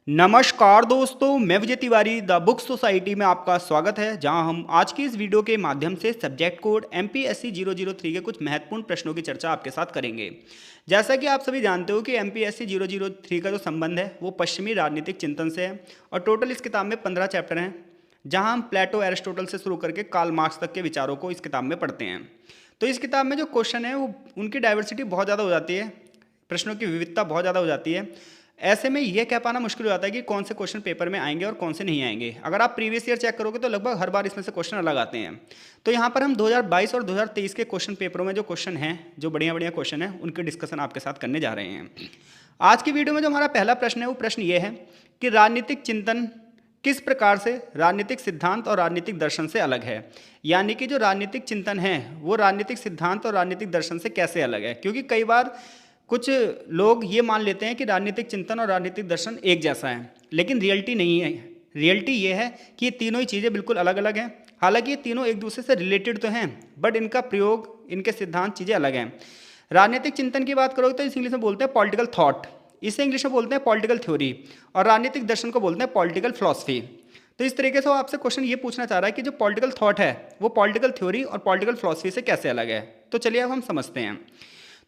नमस्कार दोस्तों, मैं Vijay Tiwari the book society में आपका स्वागत है, जहां हम आज की इस वीडियो के माध्यम से सब्जेक्ट कोड MPSC 003 के कुछ महत्वपूर्ण प्रश्नों की चर्चा आपके साथ करेंगे। जैसा कि आप सभी जानते हो कि MPSC 003 का जो संबंध है वो पश्चिमी राजनीतिक चिंतन से है और टोटल इस किताब में 15 चैप्टर हैं, जहाँ हम प्लेटो एरिस्टोटल से शुरू करके कार्ल मार्क्स तक के विचारों को इस किताब में पढ़ते हैं। तो इस किताब में जो क्वेश्चन है वो उनकी डाइवर्सिटी बहुत ज़्यादा हो जाती है, प्रश्नों की विविधता बहुत ज़्यादा हो जाती है। ऐसे में यह कह पाना मुश्किल हो जाता है कि कौन से क्वेश्चन पेपर में आएंगे और कौन से नहीं आएंगे। अगर आप प्रीवियस ईयर चेक करोगे तो लगभग हर बार इसमें से क्वेश्चन अलग आते हैं। तो यहाँ पर हम 2022 और 2023 के क्वेश्चन पेपरों में जो क्वेश्चन हैं, जो बढ़िया बढ़िया क्वेश्चन हैं, उनके डिस्कशन आपके साथ करने जा रहे हैं। आज की वीडियो में जो हमारा पहला प्रश्न है वो प्रश्न ये है कि राजनीतिक चिंतन किस प्रकार से राजनीतिक सिद्धांत और राजनीतिक दर्शन से अलग है। यानी कि जो राजनीतिक चिंतन है वो राजनीतिक सिद्धांत और राजनीतिक दर्शन से कैसे अलग है, क्योंकि कई बार कुछ लोग ये मान लेते हैं कि राजनीतिक चिंतन और राजनीतिक दर्शन एक जैसा है, लेकिन रियलिटी नहीं है। रियलिटी ये है कि ये तीनों ही चीज़ें बिल्कुल अलग अलग हैं। हालांकि ये तीनों एक दूसरे से रिलेटेड तो हैं, बट इनका प्रयोग, इनके सिद्धांत चीज़ें अलग हैं। राजनीतिक चिंतन की बात करोगे तो इस इंग्लिश में बोलते हैं पॉलिटिकल थॉट, इसे इंग्लिश में बोलते हैं पॉलिटिकल थ्योरी, और राजनीतिक दर्शन को बोलते हैं पॉलिटिकल फिलॉसफी। तो इस तरीके से वो आपसे क्वेश्चन ये पूछना चाह रहा है कि जो पॉलिटिकल थॉट है वो पॉलिटिकल थ्योरी और पॉलिटिकल फिलॉसफी से कैसे अलग है। तो चलिए अब हम समझते हैं।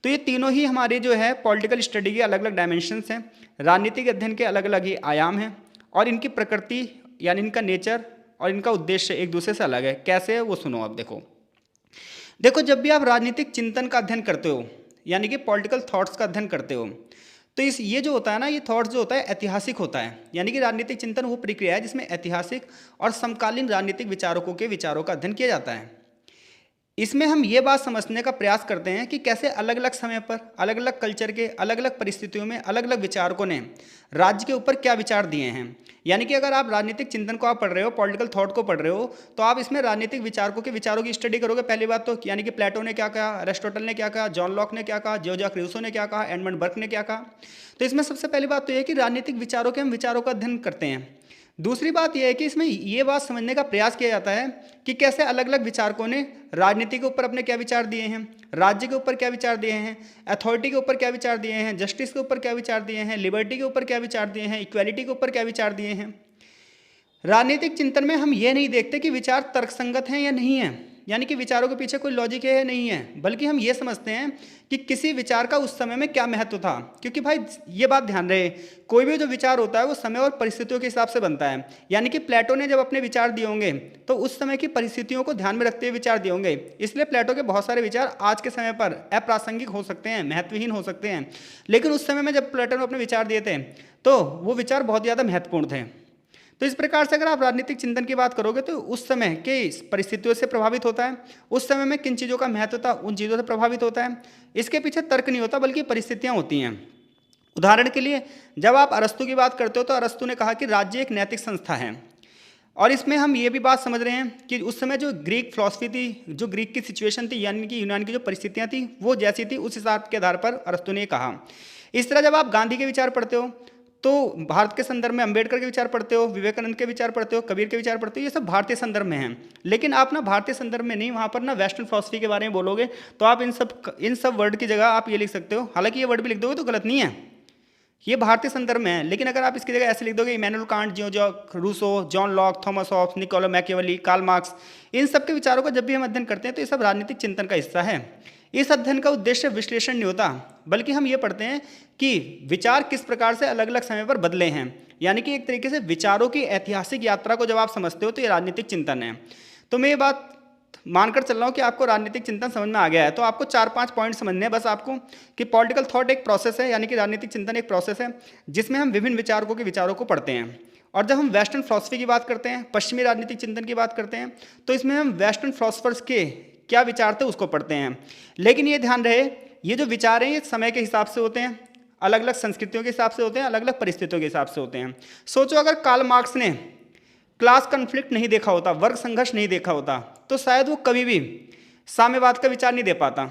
तो ये तीनों ही हमारे जो है पॉलिटिकल स्टडी के अलग अलग डायमेंशंस हैं, राजनीतिक अध्ययन के अलग अलग ही आयाम हैं, और इनकी प्रकृति यानी इनका नेचर और इनका उद्देश्य एक दूसरे से अलग है। कैसे है वो सुनो। आप देखो जब भी आप राजनीतिक चिंतन का अध्ययन करते हो यानी कि पॉलिटिकल थॉट्स का अध्ययन करते हो, तो ये जो होता है ना, ये थॉट्स जो होता है ऐतिहासिक होता है। यानी कि राजनीतिक चिंतन वो प्रक्रिया है जिसमें ऐतिहासिक और समकालीन राजनीतिक विचारकों के विचारों का अध्ययन किया जाता है। इसमें हम ये बात समझने का प्रयास करते हैं कि कैसे अलग अलग समय पर अलग अलग कल्चर के अलग अलग परिस्थितियों में अलग अलग विचारकों ने राज्य के ऊपर क्या विचार दिए हैं। यानी कि अगर आप राजनीतिक चिंतन को आप पढ़ रहे हो, पॉलिटिकल थॉट को पढ़ रहे हो, तो आप इसमें राजनीतिक विचारकों के विचारों की स्टडी करोगे। पहली बात तो यानी कि प्लेटो ने क्या कहा, एरिस्टोटल ने क्या कहा, जॉन लॉक ने क्या कहा, जियोजाक रूसो ने क्या कहा, एडमंड बर्क ने क्या कहा। तो इसमें सबसे पहली बात तो यह है कि राजनीतिक विचारों के हम विचारों का अध्ययन करते हैं। दूसरी बात यह है कि इसमें ये बात समझने का प्रयास किया जाता है कि कैसे अलग अलग विचारकों ने राजनीति के ऊपर अपने क्या विचार दिए हैं, राज्य के ऊपर क्या विचार दिए हैं, अथॉरिटी के ऊपर क्या विचार दिए हैं, जस्टिस के ऊपर क्या विचार दिए हैं, लिबर्टी के ऊपर क्या विचार दिए हैं, इक्वालिटी के ऊपर क्या विचार दिए हैं। राजनीतिक चिंतन में हम ये नहीं देखते कि विचार तर्कसंगत हैं या नहीं है, यानी कि विचारों के पीछे कोई लॉजिक है या नहीं है, बल्कि हम ये समझते हैं कि किसी विचार का उस समय में क्या महत्व था। क्योंकि भाई ये बात ध्यान रहे, कोई भी जो विचार होता है वो समय और परिस्थितियों के हिसाब से बनता है। यानी कि प्लेटो ने जब अपने विचार दिए होंगे तो उस समय की परिस्थितियों को ध्यान में रखते हुए विचार दिए होंगे। इसलिए प्लेटो के बहुत सारे विचार आज के समय पर अप्रासंगिक हो सकते हैं, महत्वहीन हो सकते हैं, लेकिन उस समय में जब प्लेटो ने अपने विचार दिए थे तो वो विचार बहुत ज़्यादा महत्वपूर्ण थे। तो इस प्रकार से अगर आप राजनीतिक चिंतन की बात करोगे तो उस समय के परिस्थितियों से प्रभावित होता है, उस समय में किन चीज़ों का महत्व था उन चीज़ों से प्रभावित होता है। इसके पीछे तर्क नहीं होता बल्कि परिस्थितियाँ होती हैं। उदाहरण के लिए जब आप अरस्तु की बात करते हो तो अरस्तु ने कहा कि राज्य एक नैतिक संस्था है, और इसमें हम ये भी बात समझ रहे हैं कि उस समय जो ग्रीक फिलॉसफी थी, जो ग्रीक की सिचुएशन थी, यानी कि यूनान की जो परिस्थितियाँ थी वो जैसी थी, उस हिसाब के आधार पर अरस्तु ने कहा। इस तरह जब आप गांधी के विचार पढ़ते हो तो भारत के संदर्भ में अम्बेडकर के विचार पढ़ते हो, विवेकानंद के विचार पढ़ते हो, कबीर के विचार पढ़ते हो, ये सब भारतीय संदर्भ में हैं। लेकिन आप ना भारतीय संदर्भ में नहीं, वहाँ पर ना वेस्टर्न फिलॉसफी के बारे में बोलोगे तो आप इन सब वर्ड की जगह आप ये लिख सकते हो। हालांकि ये वर्ड भी लिख दोगे तो गलत नहीं है, ये भारतीय संदर्भ में है, लेकिन अगर आप इसकी जगह ऐसे लिख दोगे इमैनुअल कांट, जियोजाक Rousseau, John Locke, Thomas Hobbes, Niccolo Machiavelli, Karl Marx, इन सब के विचारों को जब भी हम अध्ययन करते हैं तो ये सब राजनीतिक चिंतन का हिस्सा है। इस अध्ययन का उद्देश्य विश्लेषण नहीं होता, बल्कि हम ये पढ़ते हैं कि विचार किस प्रकार से अलग अलग समय पर बदले हैं। यानी कि एक तरीके से विचारों की ऐतिहासिक यात्रा को जब आप समझते हो तो ये राजनीतिक चिंतन है। तो मैं ये बात मानकर चल रहा हूँ कि आपको राजनीतिक चिंतन समझ में आ गया है। तो आपको 4-5 पॉइंट समझने हैं बस आपको, कि पॉलिटिकल थॉट एक प्रोसेस है, यानी कि राजनीतिक चिंतन एक प्रोसेस है जिसमें हम विभिन्न विचारकों के विचारों को पढ़ते हैं। और जब हम वेस्टर्न फिलॉसफी की बात करते हैं, पश्चिमी राजनीतिक चिंतन की बात करते हैं, तो इसमें हम वेस्टर्न फिलोसफर्स के क्या विचार थे उसको पढ़ते हैं। लेकिन ये ध्यान रहे, ये जो विचार हैं ये समय के हिसाब से होते हैं, अलग अलग संस्कृतियों के हिसाब से होते हैं, अलग अलग परिस्थितियों के हिसाब से होते हैं। सोचो अगर कार्ल मार्क्स ने क्लास कन्फ्लिक्ट नहीं देखा होता, वर्ग संघर्ष नहीं देखा होता, तो शायद वो कभी भी साम्यवाद का विचार नहीं दे पाता।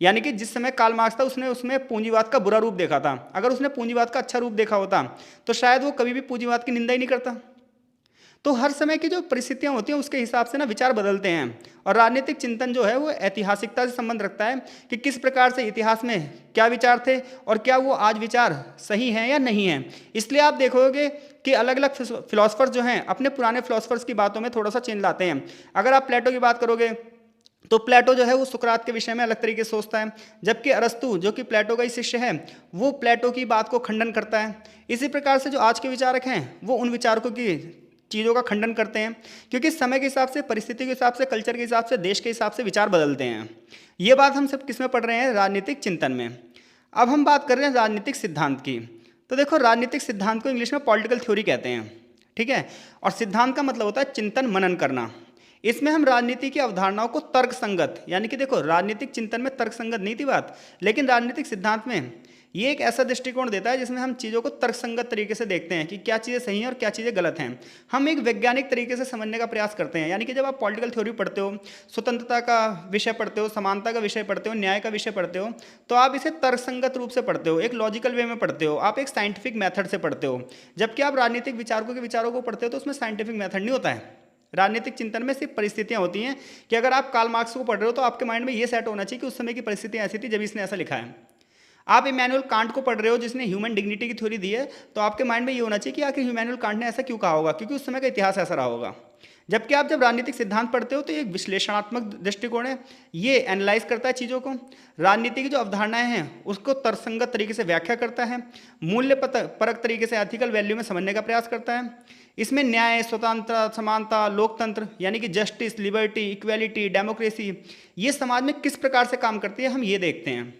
यानी कि जिस समय कार्ल मार्क्स था उसने उसमें पूंजीवाद का बुरा रूप देखा था। अगर उसने पूंजीवाद का अच्छा रूप देखा होता तो शायद वो कभी भी पूंजीवाद की निंदा ही नहीं करता। तो हर समय की जो परिस्थितियां होती हैं उसके हिसाब से ना विचार बदलते हैं। और राजनीतिक चिंतन जो है वो ऐतिहासिकता से संबंध रखता है कि किस प्रकार से इतिहास में क्या विचार थे और क्या वो आज विचार सही हैं या नहीं हैं। इसलिए आप देखोगे कि अलग अलग फिलोसफर्स जो हैं अपने पुराने फिलोसफर्स की बातों में थोड़ा सा चेंज लाते हैं। अगर आप प्लेटो की बात करोगे तो प्लेटो जो है वो सुकरात के विषय में अलग तरीके से सोचता है, जबकि अरस्तु जो कि प्लेटो का ही शिष्य है वो प्लेटो की बात को खंडन करता है। इसी प्रकार से जो आज के विचारक हैं वो उन विचारकों की चीज़ों का खंडन करते हैं, क्योंकि समय के हिसाब से, परिस्थिति के हिसाब से, कल्चर के हिसाब से, देश के हिसाब से विचार बदलते हैं। ये बात हम सब किस में पढ़ रहे हैं? राजनीतिक चिंतन में। अब हम बात कर रहे हैं राजनीतिक सिद्धांत की। तो देखो, राजनीतिक सिद्धांत को इंग्लिश में पॉलिटिकल थ्योरी कहते हैं, ठीक है। और सिद्धांत का मतलब होता है चिंतन मनन करना। इसमें हम राजनीति की अवधारणाओं को तर्क संगत, यानी कि देखो राजनीतिक चिंतन में तर्क संगत नहीं थी बात, लेकिन राजनीतिक सिद्धांत में ये एक ऐसा दृष्टिकोण देता है जिसमें हम चीज़ों को तर्कसंगत तरीके से देखते हैं कि क्या चीज़ें सही हैं और क्या चीज़ें गलत हैं। हम एक वैज्ञानिक तरीके से समझने का प्रयास करते हैं। यानी कि जब आप पॉलिटिकल थ्योरी पढ़ते हो, स्वतंत्रता का विषय पढ़ते हो, समानता का विषय पढ़ते हो, न्याय का विषय पढ़ते हो, तो आप इसे तर्कसंगत रूप से पढ़ते हो, एक लॉजिकल वे में पढ़ते हो, आप एक साइंटिफिक मैथड से पढ़ते हो। जबकि आप राजनीतिक विचारकों के विचारों को पढ़ते हो तो उसमें साइंटिफिक मैथड नहीं होता है। राजनीतिक चिंतन में सिर्फ परिस्थितियां होती हैं कि अगर आप कार्ल मार्क्स को पढ़ रहे हो तो आपके माइंड में ये सेट होना चाहिए कि उस समय की परिस्थितियां ऐसी थी जब इसने ऐसा लिखा है। आप इमैनुअल कांट को पढ़ रहे हो जिसने ह्यूमन डिग्निटी की थ्योरी दी है, तो आपके माइंड में ये होना चाहिए कि आखिर इमैनुअल कांट ने ऐसा क्यों कहा होगा, क्योंकि उस समय का इतिहास ऐसा रहा होगा। जबकि आप जब राजनीतिक सिद्धांत पढ़ते हो तो ये एक विश्लेषणात्मक दृष्टिकोण है, ये एनालाइज करता है चीज़ों को, राजनीति की जो अवधारणाएं हैं उसको तर्कसंगत तरीके से व्याख्या करता है, मूल्य परक तरीके से एथिकल वैल्यू में समझने का प्रयास करता है। इसमें न्याय, स्वतंत्रता, समानता, लोकतंत्र यानी कि जस्टिस, लिबर्टी, इक्वेलिटी, डेमोक्रेसी ये समाज में किस प्रकार से काम करती है हम ये देखते हैं।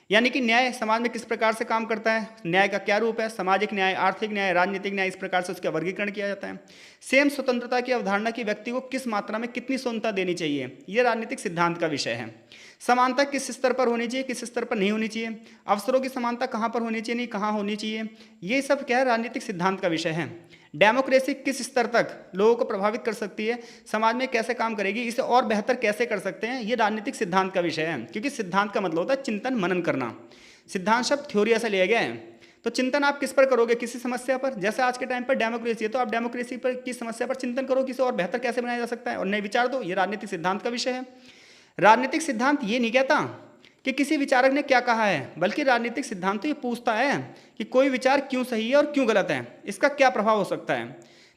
यानी कि न्याय समाज में किस प्रकार से काम करता है, न्याय का क्या रूप है, सामाजिक न्याय, आर्थिक न्याय, राजनीतिक न्याय, इस प्रकार से उसका वर्गीकरण किया जाता है। सेम स्वतंत्रता की अवधारणा की व्यक्ति को किस मात्रा में कितनी स्वतंत्रता देनी चाहिए, ये राजनीतिक सिद्धांत का विषय है। समानता किस स्तर पर होनी चाहिए, किस स्तर पर नहीं होनी चाहिए, अवसरों की समानता कहाँ पर होनी चाहिए, नहीं कहाँ होनी चाहिए, ये सब क्या है राजनीतिक सिद्धांत का विषय है। डेमोक्रेसी किस स्तर तक लोगों को प्रभावित कर सकती है, समाज में कैसे काम करेगी, इसे और बेहतर कैसे कर सकते हैं, ये राजनीतिक सिद्धांत का विषय है। क्योंकि सिद्धांत का मतलब होता है चिंतन मनन करना। सिद्धांत शब्द थ्योरी ऐसा लिया गया है, तो चिंतन आप किस पर करोगे, किसी समस्या पर। जैसे आज के टाइम पर डेमोक्रेसी है तो आप डेमोक्रेसी पर की समस्या पर चिंतन करो, किसे और बेहतर कैसे बनाया जा सकता है और नए विचार दो, ये राजनीतिक सिद्धांत का विषय है। राजनीतिक सिद्धांत ये नहीं कहता कि किसी विचारक ने क्या कहा है, बल्कि राजनीतिक सिद्धांत तो ये पूछता है कि कोई विचार क्यों सही है और क्यों गलत है, इसका क्या प्रभाव हो सकता है।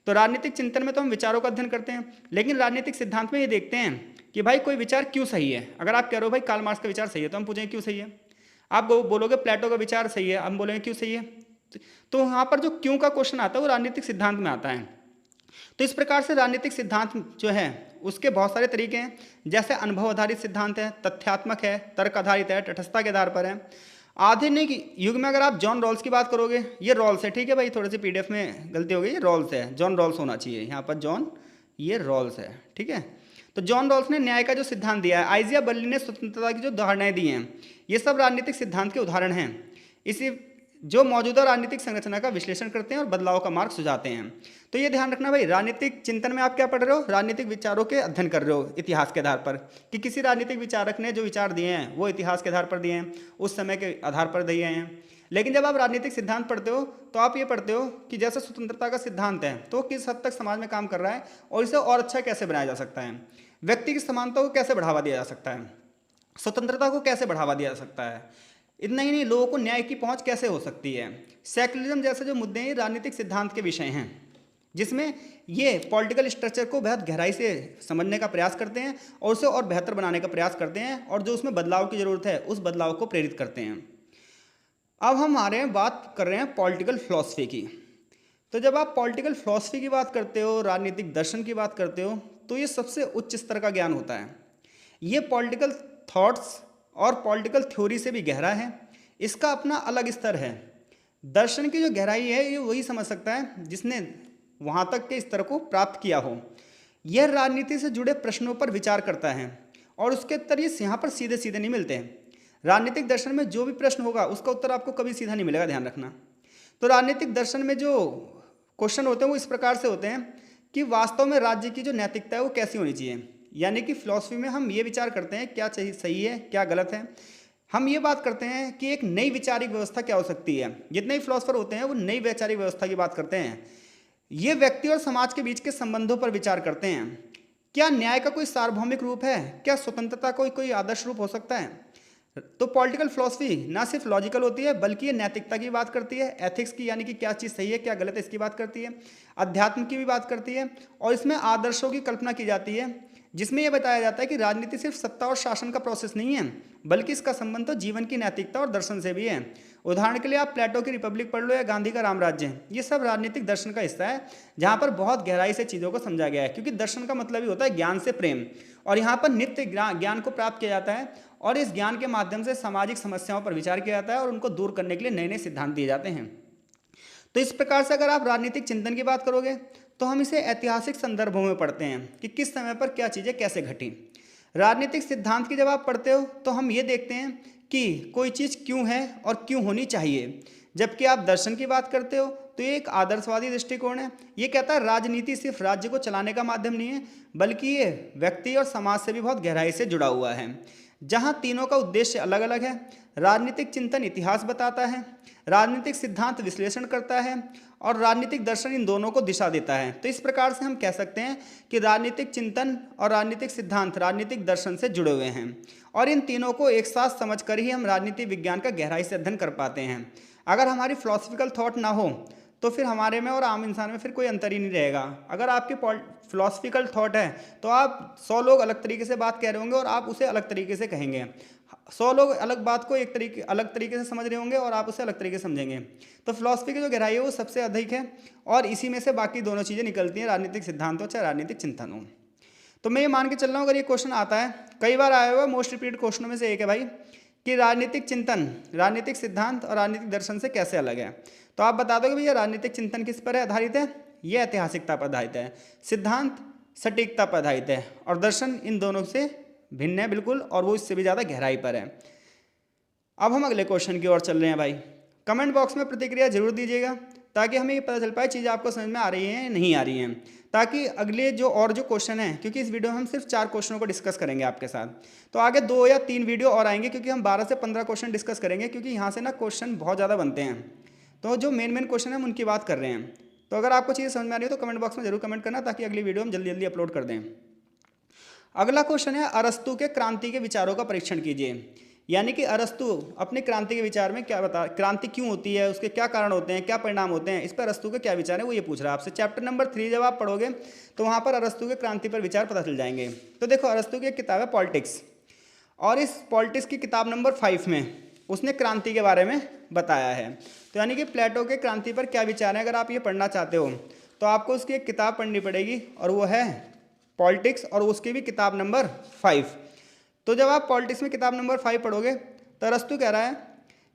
तो राजनीतिक चिंतन में तो हम विचारों का अध्ययन करते हैं, लेकिन राजनीतिक सिद्धांत में ये देखते हैं कि भाई कोई विचार क्यों सही है। अगर आप कह रहे हो भाई कार्ल मार्क्स का विचार सही है तो हम पूछेंगे क्यों सही है। आप बोलोगे प्लेटो का विचार सही है, हम बोलेंगे क्यों सही है। तो यहाँ पर जो क्यों का क्वेश्चन आता है वो राजनीतिक सिद्धांत में आता है। तो इस प्रकार से राजनीतिक सिद्धांत जो है उसके बहुत सारे तरीके हैं, जैसे अनुभव आधारित सिद्धांत है, तथ्यात्मक है, तर्क आधारित है, तटस्थता के आधार पर है। आधुनिक युग में अगर आप जॉन रॉल्स की बात करोगे, ये रॉल्स है, ठीक है भाई, थोड़ी सी पीडीएफ में गलती हो गई, ये रॉल्स है, जॉन रॉल्स होना चाहिए यहाँ पर, जॉन, ये रॉल्स है, ठीक है। तो जॉन रॉल्स ने न्याय का जो सिद्धांत दिया है, आइजिया बर्लिन ने स्वतंत्रता की जो धारणाएं दी हैं, ये सब राजनीतिक सिद्धांत के उदाहरण हैं। इसी जो मौजूदा राजनीतिक संरचना का विश्लेषण करते हैं और बदलाव का मार्ग सुझाते हैं। तो ये ध्यान रखना भाई, राजनीतिक चिंतन में आप क्या पढ़ रहे हो, राजनीतिक विचारों के अध्ययन कर रहे हो इतिहास के आधार पर, कि किसी राजनीतिक विचारक ने जो विचार दिए हैं वो इतिहास के आधार पर दिए हैं, उस समय के आधार पर दिए हैं। लेकिन जब आप राजनीतिक सिद्धांत पढ़ते हो तो आप ये पढ़ते हो कि जैसे स्वतंत्रता का सिद्धांत है तो किस हद तक समाज में काम कर रहा है और इसे और अच्छा कैसे बनाया जा सकता है, व्यक्ति की समानता को कैसे बढ़ावा दिया जा सकता है, स्वतंत्रता को कैसे बढ़ावा दिया जा सकता है। इतना ही नहीं, लोगों को न्याय की पहुंच कैसे हो सकती है। सेकुलरिज्म जैसे जो मुद्दे हैं राजनीतिक सिद्धांत के विषय हैं, जिसमें ये पॉलिटिकल स्ट्रक्चर को बहुत गहराई से समझने का प्रयास करते हैं और उसे और बेहतर बनाने का प्रयास करते हैं, और जो उसमें बदलाव की जरूरत है उस बदलाव को प्रेरित करते हैं। अब हम आ रहे हैं, बात कर रहे हैं पॉलिटिकल फिलॉसफी की। तो जब आप पॉलिटिकल फिलॉसफी की बात करते हो, राजनीतिक दर्शन की बात करते हो, तो ये सबसे उच्च स्तर का ज्ञान होता है। ये पॉलिटिकल थॉट्स और पॉलिटिकल थ्योरी से भी गहरा है, इसका अपना अलग स्तर है। दर्शन की जो गहराई है ये वही समझ सकता है जिसने वहाँ तक के स्तर को प्राप्त किया हो। यह राजनीति से जुड़े प्रश्नों पर विचार करता है और उसके उत्तर ये यहाँ पर सीधे सीधे नहीं मिलते हैं। राजनीतिक दर्शन में जो भी प्रश्न होगा उसका उत्तर आपको कभी सीधा नहीं मिलेगा, ध्यान रखना। तो राजनीतिक दर्शन में जो क्वेश्चन होते हैं वो इस प्रकार से होते हैं कि वास्तव में राज्य की जो नैतिकता है वो कैसी होनी चाहिए। यानी कि फिलॉसफी में हम ये विचार करते हैं क्या चाहिए, सही है, क्या गलत है। हम ये बात करते हैं कि एक नई वैचारिक व्यवस्था क्या हो सकती है। जितने भी फिलॉसफर होते हैं वो नई वैचारिक व्यवस्था की बात करते हैं। ये व्यक्ति और समाज के बीच के संबंधों पर विचार करते हैं। क्या न्याय का कोई सार्वभौमिक रूप है? क्या स्वतंत्रता कोई कोई आदर्श रूप हो सकता है? तो पॉलिटिकल फिलॉसफी ना सिर्फ लॉजिकल होती है बल्कि ये नैतिकता की बात करती है, एथिक्स की, यानी कि क्या चीज़ सही है क्या गलत है इसकी बात करती है, अध्यात्म की भी बात करती है, और इसमें आदर्शों की कल्पना की जाती है, जिसमें यह बताया जाता है कि राजनीति सिर्फ सत्ता और शासन का प्रोसेस नहीं है बल्कि इसका संबंध तो जीवन की नैतिकता और दर्शन से भी है। उदाहरण के लिए आप प्लेटो की रिपब्लिक पढ़ लो या गांधी का रामराज्य, ये सब राजनीतिक दर्शन का हिस्सा है जहाँ पर बहुत गहराई से चीज़ों को समझा गया है, क्योंकि दर्शन का मतलब ही होता है ज्ञान से प्रेम, और यहाँ पर नित्य ज्ञान को प्राप्त किया जाता है और इस ज्ञान के माध्यम से सामाजिक समस्याओं पर विचार किया जाता है और उनको दूर करने के लिए नए नए सिद्धांत दिए जाते हैं। तो इस प्रकार से अगर आप राजनीतिक चिंतन की बात करोगे तो हम इसे ऐतिहासिक संदर्भों में पढ़ते हैं कि किस समय पर क्या चीज़ें कैसे घटी। राजनीतिक सिद्धांत की जब आप पढ़ते हो तो हम ये देखते हैं कि कोई चीज़ क्यों है और क्यों होनी चाहिए, जबकि आप दर्शन की बात करते हो तो ये एक आदर्शवादी दृष्टिकोण है। ये कहता है राजनीति सिर्फ राज्य को चलाने का माध्यम नहीं है बल्कि ये व्यक्ति और समाज से भी बहुत गहराई से जुड़ा हुआ है। जहाँ तीनों का उद्देश्य अलग अलग है, राजनीतिक चिंतन इतिहास बताता है, राजनीतिक सिद्धांत विश्लेषण करता है और राजनीतिक दर्शन इन दोनों को दिशा देता है। तो इस प्रकार से हम कह सकते हैं कि राजनीतिक चिंतन और राजनीतिक सिद्धांत राजनीतिक दर्शन से जुड़े हुए हैं और इन तीनों को एक साथ समझकर ही हम राजनीति विज्ञान का गहराई से अध्ययन कर पाते हैं। अगर हमारी फिलॉसफिकल थॉट ना हो तो फिर हमारे में और आम इंसान में फिर कोई अंतर ही नहीं रहेगा। अगर आपकी फिलॉसफिकल थॉट है तो आप 100 लोग अलग तरीके से बात कह रहे होंगे और आप उसे अलग तरीके से कहेंगे, 100 लोग अलग बात को अलग तरीके से समझ रहे होंगे और आप उसे अलग तरीके से समझेंगे। तो फिलॉसफी की जो गहराई है वो सबसे अधिक है और इसी में से बाकी दोनों चीज़ें निकलती हैं, राजनीतिक सिद्धांत हो चाहे राजनीतिक चिंतन हो। तो मैं ये मान के चल रहा हूँ अगर ये क्वेश्चन आता है, कई बार आया हुआ मोस्ट रिपीटेड क्वेश्चनों में से एक है भाई कि राजनीतिक चिंतन राजनीतिक सिद्धांत और राजनीतिक दर्शन से कैसे अलग है। तो आप बता दो कि भैया राजनीतिक चिंतन किस पर आधारित है? ये ऐतिहासिकता पर आधारित है, सिद्धांत सटीकता पर आधारित है और दर्शन इन दोनों से भिन्न है बिल्कुल, और वो इससे भी ज़्यादा गहराई पर है। अब हम अगले क्वेश्चन की ओर चल रहे हैं भाई। कमेंट बॉक्स में प्रतिक्रिया जरूर दीजिएगा ताकि हमें ये पता चल पाए चीज़ें आपको समझ में आ रही हैं नहीं आ रही हैं, ताकि अगले जो क्वेश्चन हैं, क्योंकि इस वीडियो में हम सिर्फ 4 क्वेश्चनों को डिस्कस करेंगे आपके साथ, तो आगे 2 या 3 वीडियो और आएंगे क्योंकि हम 12 से 15 क्वेश्चन डिस्कस करेंगे, क्योंकि यहाँ से ना क्वेश्चन बहुत ज़्यादा बनते हैं। तो जो मेन क्वेश्चन है हम उनकी बात कर रहे हैं। तो अगर आपको चीज़ें समझ में आ रही हो तो कमेंट बॉक्स में जरूर कमेंट करना ताकि अगली वीडियो हम जल्दी जल्दी अपलोड कर दें। अगला क्वेश्चन है अरस्तु के क्रांति के विचारों का परीक्षण कीजिए। यानी कि अरस्तु अपनी क्रांति के विचार में क्या बता, क्रांति क्यों होती है, उसके क्या कारण होते हैं, क्या परिणाम होते हैं, इस पर अरस्तु के क्या विचार है वो ये पूछ रहा है आपसे। चैप्टर नंबर 3 जब आप पढ़ोगे तो वहाँ पर अरस्तु के क्रांति पर विचार पता चल जाएंगे। तो देखो अरस्तु की एक किताब है पॉलिटिक्स, और इस पॉलिटिक्स की किताब नंबर 5 में उसने क्रांति के बारे में बताया है। तो यानी कि प्लेटो के क्रांति पर क्या विचार है, अगर आप ये पढ़ना चाहते हो तो आपको उसकी एक किताब पढ़नी पड़ेगी और वो है पॉलिटिक्स, और उसकी भी किताब नंबर 5। तो जब आप पॉलिटिक्स में किताब नंबर 5 पढ़ोगे तो अरस्तु कह रहा है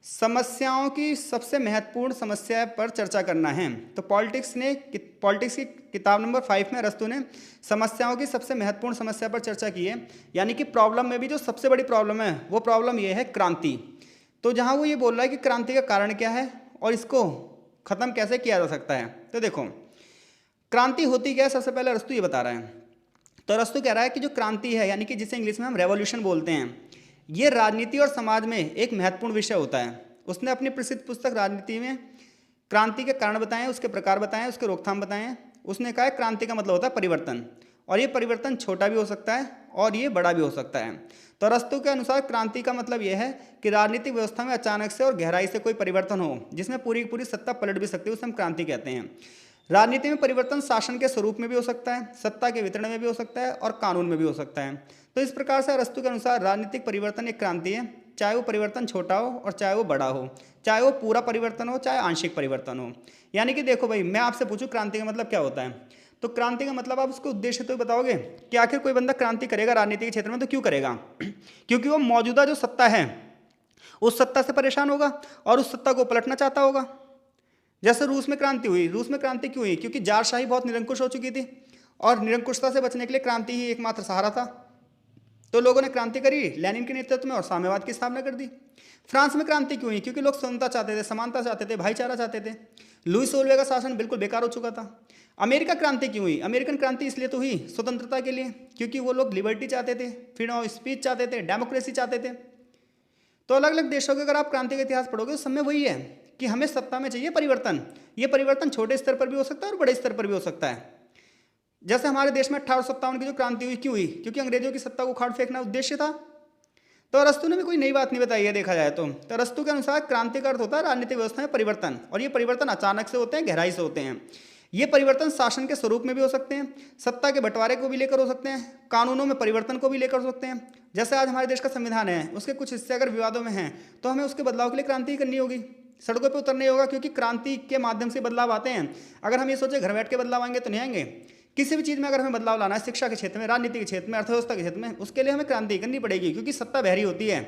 समस्याओं की सबसे महत्वपूर्ण समस्या पर चर्चा करना है। तो पॉलिटिक्स की किताब नंबर 5 में अरस्तु ने समस्याओं की सबसे महत्वपूर्ण समस्या पर चर्चा की है, यानी कि प्रॉब्लम में भी जो सबसे बड़ी प्रॉब्लम है वो प्रॉब्लम ये है क्रांति। तो जहाँ वो ये बोल रहा है कि क्रांति का कारण क्या है और इसको ख़त्म कैसे किया जा सकता है। तो देखो क्रांति होती क्या है, सबसे पहले अरस्तु ये बता रहा है। तो अरस्तु कह रहा है कि जो क्रांति है, यानी कि जिसे इंग्लिश में हम रेवोल्यूशन बोलते हैं, ये राजनीति और समाज में एक महत्वपूर्ण विषय होता है। उसने अपनी प्रसिद्ध पुस्तक राजनीति में क्रांति के कारण बताएं, उसके प्रकार बताएं, उसके रोकथाम बताएं। उसने कहा है क्रांति का मतलब होता है परिवर्तन, और ये परिवर्तन छोटा भी हो सकता है और ये बड़ा भी हो सकता है। तो अरस्तु के अनुसार क्रांति का मतलब यह है कि राजनीतिक व्यवस्था में अचानक से और गहराई से कोई परिवर्तन हो जिसमें पूरी की पूरी सत्ता पलट भी सकती है, उसे हम क्रांति कहते हैं। राजनीति में परिवर्तन शासन के स्वरूप में भी हो सकता है, सत्ता के वितरण में भी हो सकता है और कानून में भी हो सकता है। तो इस प्रकार से अरस्तु के अनुसार राजनीतिक परिवर्तन एक क्रांति है, चाहे वो परिवर्तन छोटा हो और चाहे वो बड़ा हो, चाहे वो पूरा परिवर्तन हो चाहे आंशिक परिवर्तन हो। यानी कि देखो भाई, मैं आपसे पूछूं क्रांति का मतलब क्या होता है, तो क्रांति का मतलब आप उसको उद्देश्य तो बताओगे कि आखिर कोई बंदा क्रांति करेगा राजनीति के क्षेत्र में तो क्यों करेगा? क्योंकि वो मौजूदा जो सत्ता है उस सत्ता से परेशान होगा और उस सत्ता को पलटना चाहता होगा। जैसे रूस में क्रांति हुई, रूस में क्रांति क्यों हुई? क्योंकि जारशाही बहुत निरंकुश हो चुकी थी और निरंकुशता से बचने के लिए क्रांति ही एकमात्र सहारा था। तो लोगों ने क्रांति करी लेनिन के नेतृत्व में और साम्यवाद की स्थापना कर दी। फ्रांस में क्रांति क्यों हुई? क्योंकि लोग स्वतंत्रता चाहते थे, समानता चाहते थे, भाईचारा चाहते थे। लुईस सोल्वे का शासन बिल्कुल बेकार हो चुका था। अमेरिका क्रांति क्यों हुई? अमेरिकन क्रांति इसलिए तो हुई स्वतंत्रता के लिए, क्योंकि वो लोग लिबर्टी चाहते थे, फ्रीडम ऑफ स्पीच चाहते थे, डेमोक्रेसी चाहते थे। तो अलग अलग देशों के अगर आप क्रांति का इतिहास पढ़ोगे उस समय वही है कि हमें सत्ता में चाहिए परिवर्तन। ये परिवर्तन छोटे स्तर पर भी हो सकता है और बड़े स्तर पर भी हो सकता है। जैसे हमारे देश में 1857 की जो क्रांति हुई, क्यों हुई? क्योंकि अंग्रेजों की सत्ता को उखाड़ फेंकना उद्देश्य था। तो अरस्तु ने भी कोई नई बात नहीं बताई है देखा जाए तो। अरस्तु के अनुसार क्रांति का अर्थ होता है राजनीतिक व्यवस्था में परिवर्तन, और ये परिवर्तन अचानक से होते हैं, गहराई से होते हैं। ये परिवर्तन शासन के स्वरूप में भी हो सकते हैं, सत्ता के बंटवारे को भी लेकर हो सकते हैं, कानूनों में परिवर्तन को भी लेकर हो सकते हैं। जैसे आज हमारे देश का संविधान है, उसके कुछ हिस्से अगर विवादों में हैं तो हमें उसके बदलाव के लिए क्रांति करनी होगी, सड़कों पर उतरना होगा, क्योंकि क्रांति के माध्यम से बदलाव आते हैं। अगर हम ये सोचे घर बैठ के बदलाव आएंगे तो नहीं आएंगे। किसी भी चीज़ में अगर हमें बदलाव लाना है, शिक्षा के क्षेत्र में, राजनीति के क्षेत्र में, अर्थव्यवस्था के क्षेत्र में, उसके लिए हमें क्रांति करनी पड़ेगी, क्योंकि सत्ता बहरी होती है।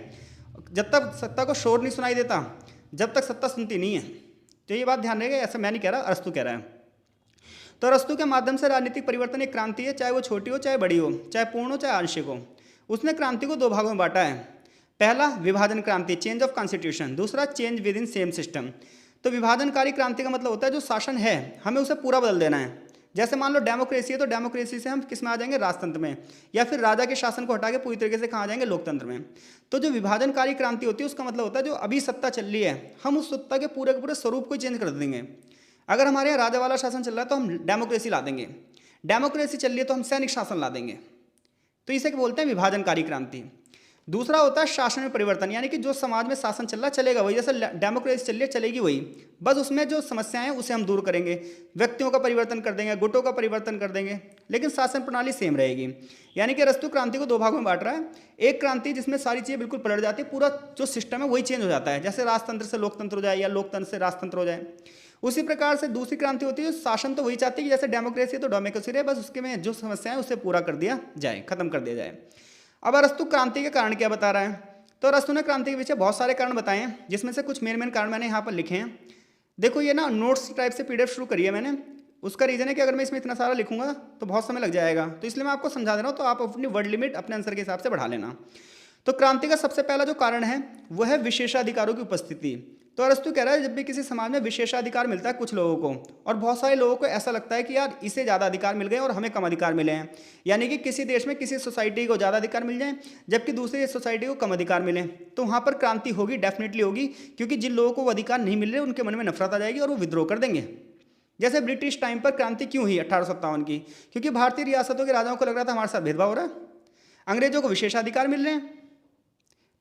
जब तक सत्ता को शोर नहीं सुनाई देता, जब तक सत्ता सुनती नहीं है। तो ये बात ध्यान रखिएगा, ऐसा मैं नहीं कह रहा, अरस्तु कह रहा है। तो अरस्तु के माध्यम से राजनीतिक परिवर्तन एक क्रांति है, चाहे वो छोटी हो, चाहे बड़ी हो, चाहे पूर्ण हो, चाहे आंशिक हो। उसने क्रांति को दो भागों में बांटा है। पहला विभाजन क्रांति, चेंज ऑफ कॉन्स्टिट्यूशन। दूसरा change with in same system. तो विभाजनकारी क्रांति का मतलब होता है जो शासन है हमें उसे पूरा बदल देना है। जैसे मान लो डेमोक्रेसी है, तो डेमोक्रेसी से हम किस में आ जाएंगे? राजतंत्र में, या फिर राजा के शासन को हटा के पूरी तरीके से कहाँ आ जाएंगे? लोकतंत्र में। तो जो विभाजनकारी क्रांति होती है उसका मतलब होता है जो अभी सत्ता चल रही है हम उस सत्ता के पूरे स्वरूप को चेंज कर देंगे। अगर हमारे यहाँ राजा वाला शासन चल रहा है तो हम डेमोक्रेसी ला देंगे, डेमोक्रेसी चल रही है तो हम सैनिक शासन ला देंगे। तो इसे क्या बोलते हैं? विभाजनकारी क्रांति। दूसरा होता है शासन में परिवर्तन, यानी कि जो समाज में शासन चल रहा है चलेगा वही, जैसे डेमोक्रेसी चल रही है चलेगी वही, बस उसमें जो समस्याएं हैं उसे हम दूर करेंगे, व्यक्तियों का परिवर्तन कर देंगे, गुटों का परिवर्तन कर देंगे, लेकिन शासन प्रणाली सेम रहेगी। यानी कि अरस्तु क्रांति को दो भागों में बांट रहा है। एक क्रांति जिसमें सारी चीज़ें बिल्कुल पलट जाती है, पूरा जो सिस्टम है वही चेंज हो जाता है, जैसे राजतंत्र से लोकतंत्र हो जाए या लोकतंत्र से राजतंत्र हो जाए। उसी प्रकार से दूसरी क्रांति होती है, शासन तो वही चाहती है कि जैसे डेमोक्रेसी है तो डेमोक्रेसी रहे, बस उसके में जो समस्याएं उसे पूरा कर दिया जाए, खत्म कर दिया जाए। अब अरस्तु क्रांति के कारण क्या बता रहा है? तो अरस्तु ने क्रांति के पीछे बहुत सारे कारण बताए हैं, जिसमें से कुछ मेन कारण मैंने यहाँ पर लिखे हैं। देखो ये ना नोट्स टाइप से पीडीएफ शुरू करी है मैंने। उसका रीज़न है कि अगर मैं इसमें इतना सारा लिखूंगा तो बहुत समय लग जाएगा, तो इसलिए मैं आपको समझा दे रहा हूँ, तो आप अपनी वर्ड लिमिट अपने आंसर के हिसाब से बढ़ा लेना। तो क्रांति का सबसे पहला जो कारण है वह है विशेषाधिकारों की उपस्थिति। तो अरस्तु कह रहा है जब भी किसी समाज में विशेषाधिकार मिलता है कुछ लोगों को, और बहुत सारे लोगों को ऐसा लगता है कि यार इसे ज़्यादा अधिकार मिल गए और हमें कम अधिकार मिले हैं, यानी कि किसी देश में किसी सोसाइटी को ज़्यादा अधिकार मिल जाए जबकि दूसरी सोसाइटी को कम अधिकार मिले, तो वहाँ पर क्रांति होगी, डेफिनेटली होगी, क्योंकि जिन लोगों को वो अधिकार नहीं मिल रहे उनके मन में नफरत आ जाएगी और वो विद्रोह कर देंगे। जैसे ब्रिटिश टाइम पर क्रांति क्यों हुई 1857 की? क्योंकि भारतीय रियासतों के राजाओं को लग रहा था हमारे साथ भेदभाव हो रहा है, अंग्रेजों को विशेषाधिकार मिल रहे हैं।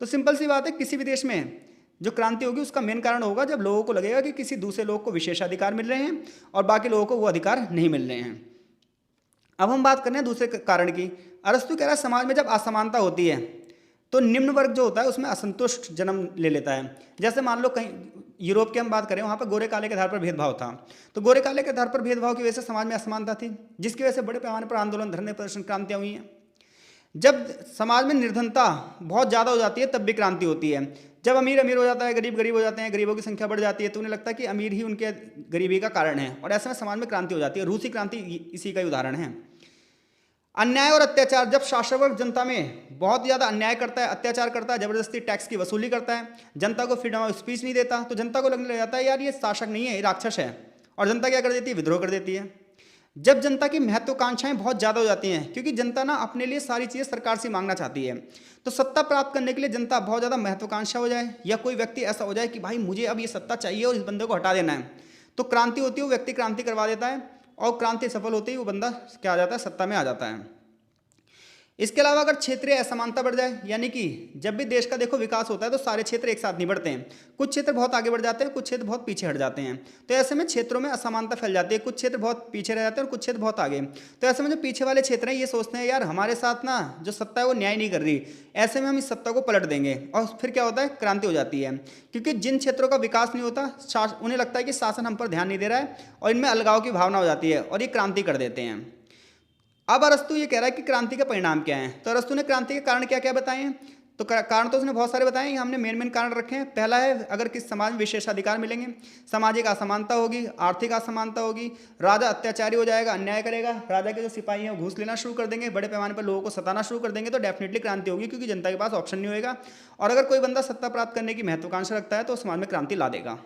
तो सिंपल सी बात है, किसी भी देश में जो क्रांति होगी उसका मेन कारण होगा जब लोगों को लगेगा कि किसी दूसरे लोग को विशेषाधिकार मिल रहे हैं और बाकी लोगों को वो अधिकार नहीं मिल रहे हैं। अब हम बात करते हैं दूसरे कारण की। अरस्तु कह रहा है समाज में जब असमानता होती है तो निम्न वर्ग जो होता है उसमें असंतुष्ट जन्म ले लेता है। जैसे मान लो कहीं यूरोप की हम बात करें, वहाँ पर गोरे काले के आधार पर भेदभाव था, तो गोरे काले के आधार पर भेदभाव की वजह से समाज में असमानता थी, जिसकी वजह से बड़े पैमाने पर आंदोलन, धरने, प्रदर्शन, क्रांतियाँ हुई हैं। जब समाज में निर्धनता बहुत ज़्यादा हो जाती है तब भी क्रांति होती है। जब अमीर अमीर हो जाता है, गरीब गरीब हो जाते हैं, गरीबों की संख्या बढ़ जाती है, तो उन्हें लगता है कि अमीर ही उनके गरीबी का कारण है, और ऐसे में समाज में क्रांति हो जाती है। रूसी क्रांति इसी का उदाहरण है। अन्याय और अत्याचार, जब शासक वर्ग जनता में बहुत ज़्यादा अन्याय करता है, अत्याचार करता है, जबरदस्ती टैक्स की वसूली करता है, जनता को फ्रीडम ऑफ स्पीच नहीं देता, तो जनता को लगने लग जाता है यार ये शासक नहीं है, ये राक्षस है, और जनता क्या कर देती है? विद्रोह कर देती है। जब जनता की महत्वाकांक्षाएं बहुत ज़्यादा हो जाती हैं, क्योंकि जनता ना अपने लिए सारी चीज़ें सरकार से मांगना चाहती है, तो सत्ता प्राप्त करने के लिए जनता बहुत ज़्यादा महत्वाकांक्षा हो जाए, या कोई व्यक्ति ऐसा हो जाए कि भाई मुझे अब ये सत्ता चाहिए और इस बंदे को हटा देना है, तो क्रांति होती है, वो व्यक्ति क्रांति करवा देता है, और क्रांति सफल होती है, वो बंदा क्या आ जाता है? सत्ता में आ जाता है। इसके अलावा अगर क्षेत्रीय असमानता बढ़ जाए, यानी कि जब भी देश का देखो विकास होता है तो सारे क्षेत्र एक साथ नहीं बढ़ते हैं, कुछ क्षेत्र बहुत आगे बढ़ जाते हैं, कुछ क्षेत्र बहुत पीछे हट जाते हैं, तो ऐसे में क्षेत्रों में असमानता फैल जाती है, कुछ क्षेत्र बहुत पीछे रह जाते हैं और कुछ क्षेत्र बहुत आगे। तो ऐसे में जो पीछे वाले क्षेत्र हैं ये सोचते हैं यार हमारे साथ ना जो सत्ता है वो न्याय नहीं कर रही, ऐसे में हम इस सत्ता को पलट देंगे, और फिर क्या होता है? क्रांति हो जाती है। क्योंकि जिन क्षेत्रों का विकास नहीं होता उन्हें लगता है कि शासन हम पर ध्यान नहीं दे रहा है, और इनमें अलगाव की भावना हो जाती है और ये क्रांति कर देते हैं। अब अरस्तु ये कह रहा है कि क्रांति के परिणाम क्या हैं। तो अरस्तु ने क्रांति के कारण क्या क्या बताए हैं? तो कारण तो उसने बहुत सारे बताए हैं, हमने मेन कारण रखे हैं। पहला है अगर किस समाज में विशेषाधिकार मिलेंगे, सामाजिक असमानता होगी, आर्थिक असमानता होगी, राजा अत्याचारी हो जाएगा, अन्याय करेगा, राजा के जो सिपाही हैं वो घूस लेना शुरू कर देंगे, बड़े पैमाने पर लोगों को सताना शुरू कर देंगे, तो डेफिनेटली क्रांति होगी, क्योंकि जनता के पास ऑप्शन नहीं होगा। और अगर कोई बंदा सत्ता प्राप्त करने की महत्वाकांक्षा रखता है तो समाज में क्रांति ला देगा।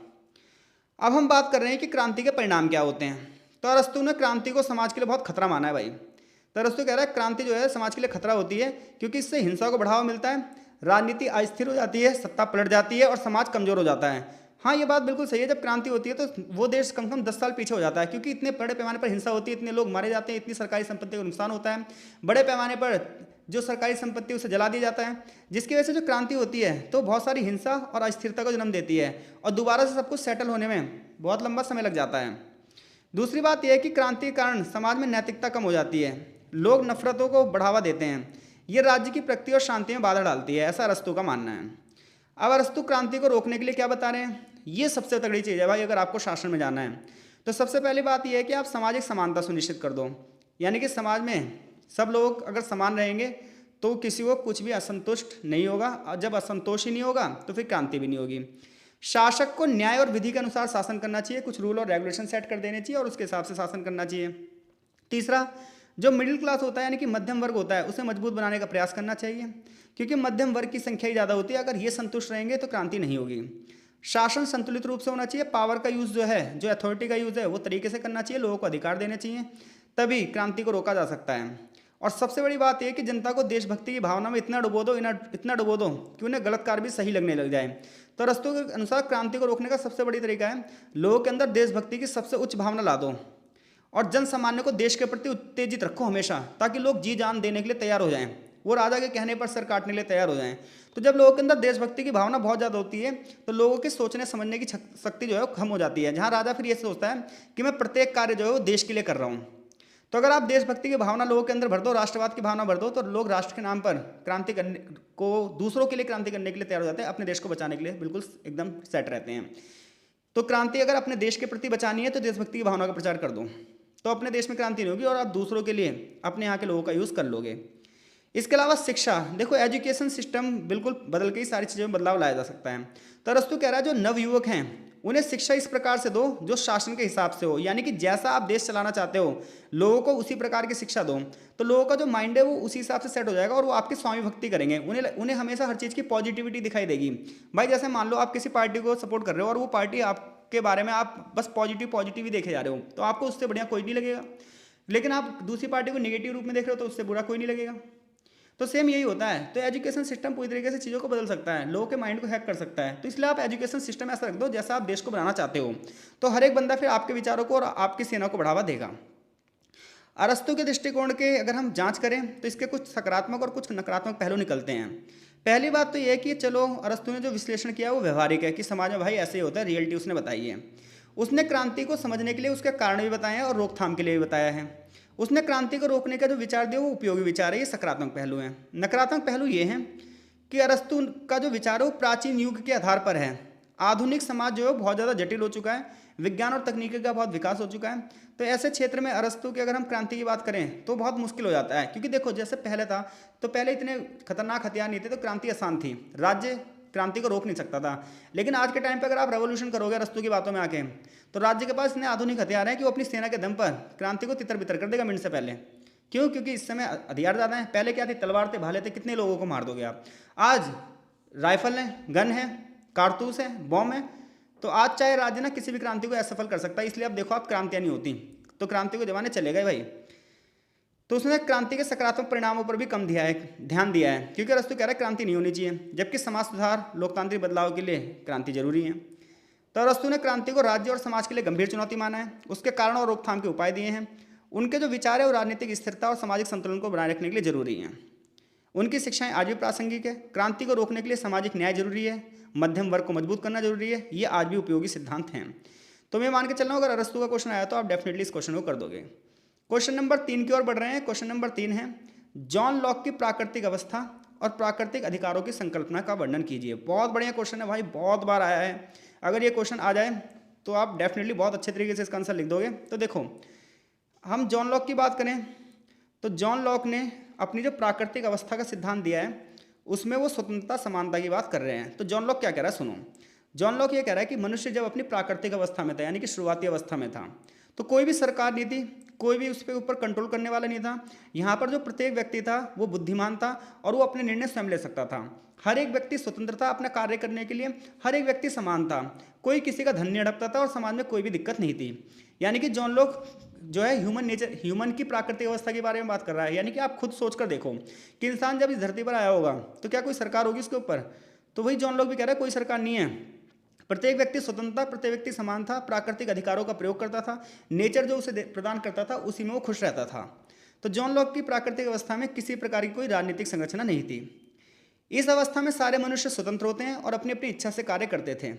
अब हम बात कर रहे हैं कि क्रांति के परिणाम क्या होते हैं। तो अरस्तु ने क्रांति को समाज के लिए बहुत खतरा माना है भाई। तो अरस्तु कह रहा है क्रांति जो है समाज के लिए खतरा होती है, क्योंकि इससे हिंसा को बढ़ावा मिलता है, राजनीति अस्थिर हो जाती है, सत्ता पलट जाती है और समाज कमजोर हो जाता है। हाँ, ये बात बिल्कुल सही है। जब क्रांति होती है तो वो देश कम से कम 10 साल पीछे हो जाता है, क्योंकि इतने बड़े पैमाने पर हिंसा होती है, इतने लोग मारे जाते हैं, इतनी सरकारी संपत्ति को नुकसान होता है, बड़े पैमाने पर जो सरकारी संपत्ति उसे जला दिया जाता है, जिसकी वजह से जो क्रांति होती है तो बहुत सारी हिंसा और अस्थिरता को जन्म देती है और दोबारा से सब कुछ सेटल होने में बहुत लंबा समय लग जाता है। दूसरी बात यह है कि क्रांति के कारण समाज में नैतिकता कम हो जाती है, लोग नफरतों को बढ़ावा देते हैं, ये राज्य की प्रगति और शांति में बाधा डालती है, ऐसा अरस्तू का मानना है। अब अरस्तू क्रांति को रोकने के लिए क्या बता रहे हैं, ये सबसे तगड़ी चीज़ है भाई। अगर आपको शासन में जाना है तो सबसे पहली बात यह है कि आप सामाजिक समानता सुनिश्चित कर दो, यानी कि समाज में सब लोग अगर समान रहेंगे तो किसी को कुछ भी असंतुष्ट नहीं होगा, और जब असंतोष ही नहीं होगा तो फिर क्रांति भी नहीं होगी। शासक को न्याय और विधि के अनुसार शासन करना चाहिए, कुछ रूल और रेगुलेशन सेट कर देने चाहिए और उसके हिसाब से शासन करना चाहिए। तीसरा, जो मिडिल क्लास होता है यानी कि मध्यम वर्ग होता है, उसे मजबूत बनाने का प्रयास करना चाहिए, क्योंकि मध्यम वर्ग की संख्या ही ज़्यादा होती है। अगर ये संतुष्ट रहेंगे तो क्रांति नहीं होगी। शासन संतुलित रूप से होना चाहिए, पावर का यूज़ जो है, जो अथॉरिटी का यूज़ है वो तरीके से करना चाहिए, लोगों को अधिकार देने चाहिए, तभी क्रांति को रोका जा सकता है। और सबसे बड़ी बात यह कि जनता को देशभक्ति की भावना में इतना डुबो दो, इतना डुबो दो कि उन्हें गलत कार्य भी सही लगने लग जाए। तो अरस्तू के अनुसार क्रांति को रोकने का सबसे बड़ी तरीका है लोगों के अंदर देशभक्ति की सबसे उच्च भावना ला दो और जन सामान्य को देश के प्रति उत्तेजित रखो हमेशा, ताकि लोग जी जान देने के लिए तैयार हो जाएं, वो राजा के कहने पर सर काटने के लिए तैयार हो जाएं। तो जब लोगों के अंदर देशभक्ति की भावना बहुत ज़्यादा होती है तो लोगों के सोचने समझने की शक्ति जो है वो कम हो जाती है, जहाँ राजा फिर ये सोचता है कि मैं प्रत्येक कार्य जो है वो देश के लिए कर रहा हूँ। तो अगर आप देशभक्ति की भावना लोगों के अंदर भर दो, राष्ट्रवाद की भावना भर दो, तो लोग राष्ट्र के नाम पर क्रांति करने को, दूसरों के लिए क्रांति करने के लिए तैयार हो जाते हैं, अपने देश को बचाने के लिए बिल्कुल एकदम सेट रहते हैं। तो क्रांति अगर अपने देश के प्रति बचानी है तो देशभक्ति की भावना का प्रचार कर दो, तो अपने देश में क्रांति नहीं होगी और आप दूसरों के लिए अपने यहाँ के लोगों का यूज़ कर लोगे। इसके अलावा शिक्षा, देखो एजुकेशन सिस्टम बिल्कुल बदल के ही सारी चीज़ों में बदलाव लाया जा सकता है। तो अरस्तू कह रहा है जो नवयुवक हैं उन्हें शिक्षा इस प्रकार से दो जो शासन के हिसाब से हो, यानी कि जैसा आप देश चलाना चाहते हो लोगों को उसी प्रकार की शिक्षा दो, तो लोगों का जो माइंड है वो उसी हिसाब से सेट हो जाएगा और वो आपकी स्वामी भक्ति करेंगे, उन्हें हमेशा हर चीज़ की पॉजिटिविटी दिखाई देगी। भाई जैसे मान लो आप किसी पार्टी को सपोर्ट कर रहे हो और वो पार्टी आपके बारे में आप बस पॉजिटिव ही देखे जा रहे हो, तो आपको उससे बढ़िया कोई नहीं लगेगा। लेकिन आप दूसरी पार्टी को नेगेटिव रूप में देख रहे हो तो उससे बुरा कोई नहीं लगेगा। तो सेम यही होता है। तो एजुकेशन सिस्टम पूरी तरीके से चीज़ों को बदल सकता है, लोगों के माइंड को हैक कर सकता है। तो इसलिए आप एजुकेशन सिस्टम ऐसा रख दो जैसा आप देश को बनाना चाहते हो, तो हर एक बंदा फिर आपके विचारों को और आपकी सेना को बढ़ावा देगा। अरस्तू के दृष्टिकोण के अगर हम जांच करें तो इसके कुछ सकारात्मक और कुछ नकारात्मक पहलू निकलते हैं। पहली बात तो यह है कि चलो अरस्तू ने जो विश्लेषण किया वो व्यवहारिक है कि समाज में भाई ऐसे ही होता है, रियलिटी उसने बताई है। उसने क्रांति को समझने के लिए उसके कारण भी बताए हैं और रोकथाम के लिए भी बताया है। उसने क्रांति को रोकने का जो विचार दिया वो उपयोगी विचार है, ये सकारात्मक पहलू हैं। नकारात्मक पहलू ये हैं कि अरस्तू का जो विचार है वो प्राचीन युग के आधार पर है। आधुनिक समाज जो है बहुत ज़्यादा जटिल हो चुका है, विज्ञान और तकनीकी का बहुत विकास हो चुका है। तो ऐसे क्षेत्र में अरस्तू की अगर हम क्रांति की बात करें तो बहुत मुश्किल हो जाता है, क्योंकि देखो जैसे पहले था तो पहले इतने खतरनाक हथियार नहीं थे तो क्रांति आसान थी, राज्य क्रांति को रोक नहीं सकता था। लेकिन आज के टाइम पे अगर आप रेवोल्यूशन करोगे अरस्तू की बातों में आके, तो राज्य के पास इतने आधुनिक हथियार हैं कि वो अपनी सेना के दम पर क्रांति को तितर बितर कर देगा मिनट से पहले। क्यों? क्योंकि इस समय हथियार ज़्यादा हैं। पहले क्या थी, तलवार थे, भाले थे, कितने लोगों को मार दोगे आप। आज राइफल है, गन है, कारतूस है, बॉम्ब है। तो आज चाहे राज्य ना किसी भी क्रांति को असफल कर सकता है। इसलिए अब देखो आप क्रांतियाँ नहीं होती तो क्रांति को जमाने चले गए भाई। तो उसने क्रांति के सकारात्मक परिणामों पर भी कम ध्यान दिया है, क्योंकि अरस्तू कह रहा है क्रांति नहीं होनी चाहिए, जबकि समाज सुधार लोकतांत्रिक बदलाव के लिए क्रांति जरूरी है। तो अरस्तू ने क्रांति को राज्य और समाज के लिए गंभीर चुनौती माना है, उसके कारण और रोकथाम के उपाय दिए हैं। उनके जो विचार है वो राजनीतिक स्थिरता और सामाजिक संतुलन को बनाए रखने के लिए जरूरी हैं। उनकी शिक्षाएं आज भी प्रासंगिक है। क्रांति को रोकने के लिए सामाजिक न्याय जरूरी है, मध्यम वर्ग को मजबूत करना जरूरी है, ये आज भी उपयोगी सिद्धांत हैं। तो मैं मान के चल रहा हूँ अगर अरस्तू का क्वेश्चन आया तो आप डेफिनेटली इस क्वेश्चन को कर दोगे। क्वेश्चन नंबर 3 की ओर बढ़ रहे हैं। क्वेश्चन नंबर 3 है, जॉन लॉक की प्राकृतिक अवस्था और प्राकृतिक अधिकारों की संकल्पना का वर्णन कीजिए। बहुत बढ़िया क्वेश्चन है भाई, बहुत बार आया है। अगर ये क्वेश्चन आ जाए तो आप डेफिनेटली बहुत अच्छे तरीके से इसका आंसर लिख दोगे। तो देखो हम जॉन लॉक की बात करें तो जॉन लॉक ने अपनी जो प्राकृतिक अवस्था का सिद्धांत दिया है उसमें वो स्वतंत्रता समानता की बात कर रहे हैं। तो जॉन लॉक क्या कह रहा है सुनो। जॉन लॉक ये कह रहा है कि मनुष्य जब अपनी प्राकृतिक अवस्था में था, यानी कि शुरुआती अवस्था में था, तो कोई भी सरकार नहीं थी, कोई भी उस पर ऊपर कंट्रोल करने वाला नहीं था। यहाँ पर जो प्रत्येक व्यक्ति था वो बुद्धिमान था और वो अपने निर्णय स्वयं ले सकता था। हर एक व्यक्ति स्वतंत्र था अपना कार्य करने के लिए, हर एक व्यक्ति समान था, कोई किसी का धन नहीं हड़पता था और समाज में कोई भी दिक्कत नहीं थी। यानी कि जॉन लॉक जो है ह्यूमन की प्राकृतिक अवस्था के बारे में बात कर रहा है। यानी कि आप खुद सोच कर देखो कि इंसान जब इस धरती पर आया होगा तो क्या कोई सरकार होगी उसके ऊपर? तो वही जॉन लॉक भी कह रहा है कोई सरकार नहीं है, प्रत्येक व्यक्ति स्वतंत्रता, प्रत्येक व्यक्ति समान था, प्राकृतिक अधिकारों का प्रयोग करता था, नेचर जो उसे प्रदान करता था उसी में वो खुश रहता था। तो जॉन लॉक की प्राकृतिक अवस्था में किसी प्रकार की कोई राजनीतिक संरचना नहीं थी। इस अवस्था में सारे मनुष्य स्वतंत्र होते हैं और अपनी अपनी इच्छा से कार्य करते थे